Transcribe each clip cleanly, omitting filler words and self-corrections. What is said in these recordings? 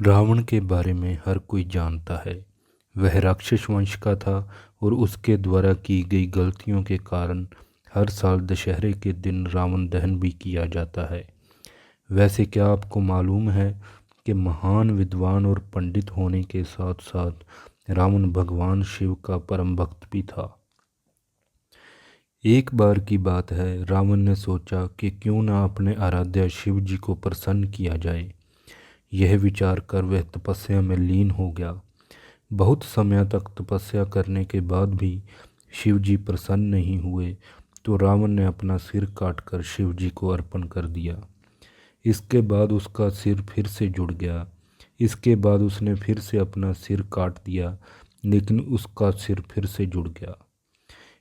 रावण के बारे में हर कोई जानता है। वह राक्षस वंश का था और उसके द्वारा की गई गलतियों के कारण हर साल दशहरे के दिन रावण दहन भी किया जाता है। वैसे क्या आपको मालूम है कि महान विद्वान और पंडित होने के साथ साथ रावण भगवान शिव का परम भक्त भी था। एक बार की बात है, रावण ने सोचा कि क्यों ना अपने आराध्य शिव जी को प्रसन्न किया जाए। यह विचार कर वह तपस्या में लीन हो गया। बहुत समय तक तपस्या करने के बाद भी शिव जी प्रसन्न नहीं हुए तो रावण ने अपना सिर काटकर शिव जी को अर्पण कर दिया। इसके बाद उसका सिर फिर से जुड़ गया। इसके बाद उसने फिर से अपना सिर काट दिया, लेकिन उसका सिर फिर से जुड़ गया।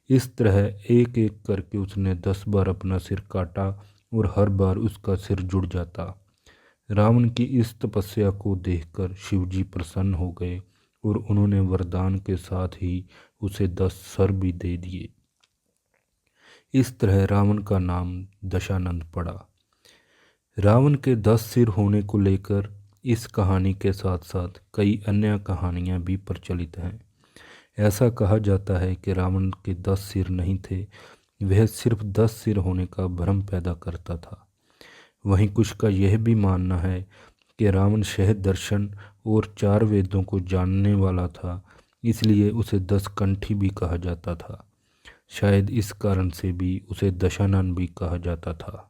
इस तरह एक एक करके उसने 10 बार अपना सिर काटा और हर बार उसका सिर जुड़ जाता। रावण की इस तपस्या को देखकर शिवजी प्रसन्न हो गए और उन्होंने वरदान के साथ ही उसे 10 सर भी दे दिए। इस तरह रावण का नाम दशानंद पड़ा। रावण के 10 सिर होने को लेकर इस कहानी के साथ साथ कई अन्य कहानियां भी प्रचलित हैं। ऐसा कहा जाता है कि रावण के 10 सिर नहीं थे, वह सिर्फ 10 सिर होने का भ्रम पैदा करता था। वहीं कुछ का यह भी मानना है कि रावण शह दर्शन और 4 वेदों को जानने वाला था, इसलिए उसे 10 कंठी भी कहा जाता था। शायद इस कारण से भी उसे दशानन भी कहा जाता था।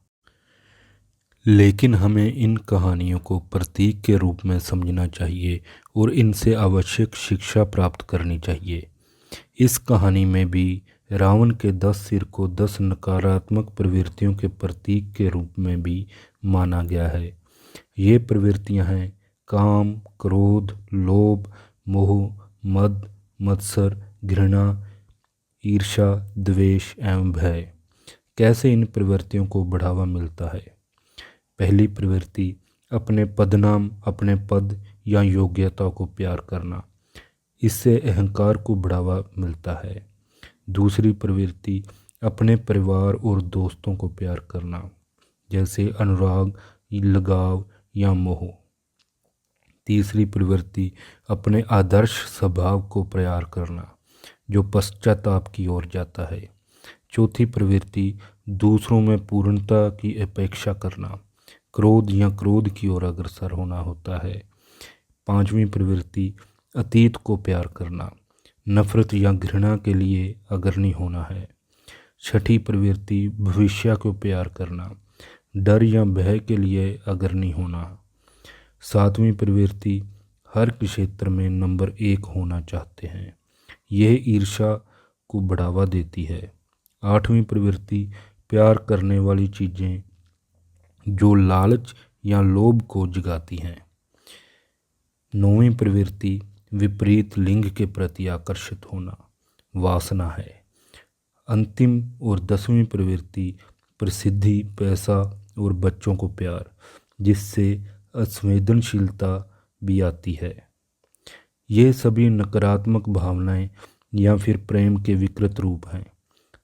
लेकिन हमें इन कहानियों को प्रतीक के रूप में समझना चाहिए और इनसे आवश्यक शिक्षा प्राप्त करनी चाहिए। इस कहानी में भी रावण के 10 सिर को 10 नकारात्मक प्रवृत्तियों के प्रतीक के रूप में भी माना गया है। ये प्रवृत्तियां हैं काम, क्रोध, लोभ, मोह, मद, मत्सर, घृणा, ईर्ष्या, द्वेष एवं भय। कैसे इन प्रवृत्तियों को बढ़ावा मिलता है? पहली प्रवृत्ति, अपने पदनाम, अपने पद या योग्यता को प्यार करना। इससे अहंकार को बढ़ावा मिलता है। दूसरी प्रवृत्ति, अपने परिवार और दोस्तों को प्यार करना, जैसे अनुराग, लगाव या मोह। तीसरी प्रवृत्ति, अपने आदर्श स्वभाव को प्यार करना, जो पश्चाताप की ओर जाता है। चौथी प्रवृत्ति, दूसरों में पूर्णता की अपेक्षा करना, क्रोध या क्रोध की ओर अग्रसर होना होता है। पांचवी प्रवृत्ति, अतीत को प्यार करना, नफरत या घृणा के लिए अग्रणी होना है। छठी प्रवृत्ति, भविष्य को प्यार करना, डर या भय के लिए अग्रणी होना। सातवीं प्रवृत्ति, हर क्षेत्र में नंबर 1 होना चाहते हैं, यह ईर्ष्या को बढ़ावा देती है। आठवीं प्रवृत्ति, प्यार करने वाली चीज़ें जो लालच या लोभ को जगाती हैं। नौवीं प्रवृत्ति, विपरीत लिंग के प्रति आकर्षित होना, वासना है। अंतिम और 10वीं प्रवृत्ति, प्रसिद्धि, पैसा और बच्चों को प्यार, जिससे असंवेदनशीलता भी आती है। ये सभी नकारात्मक भावनाएं या फिर प्रेम के विकृत रूप हैं।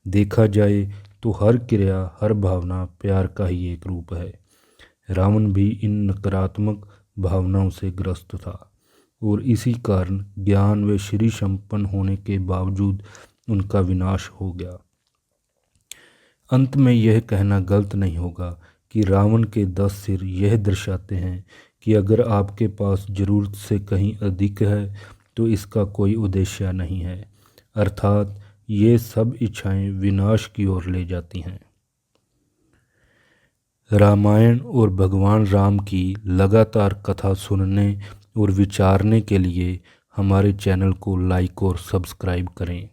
देखा जाए तो हर क्रिया, हर भावना प्यार का ही एक रूप है। रावण भी इन नकारात्मक भावनाओं से ग्रस्त था और इसी कारण ज्ञान व श्री संपन्न होने के बावजूद उनका विनाश हो गया। अंत में यह कहना गलत नहीं होगा कि रावण के 10 सिर यह दर्शाते हैं कि अगर आपके पास ज़रूरत से कहीं अधिक है तो इसका कोई उद्देश्य नहीं है, अर्थात ये सब इच्छाएं विनाश की ओर ले जाती हैं। रामायण और भगवान राम की लगातार कथा सुनने और विचारने के लिए हमारे चैनल को लाइक और सब्सक्राइब करें।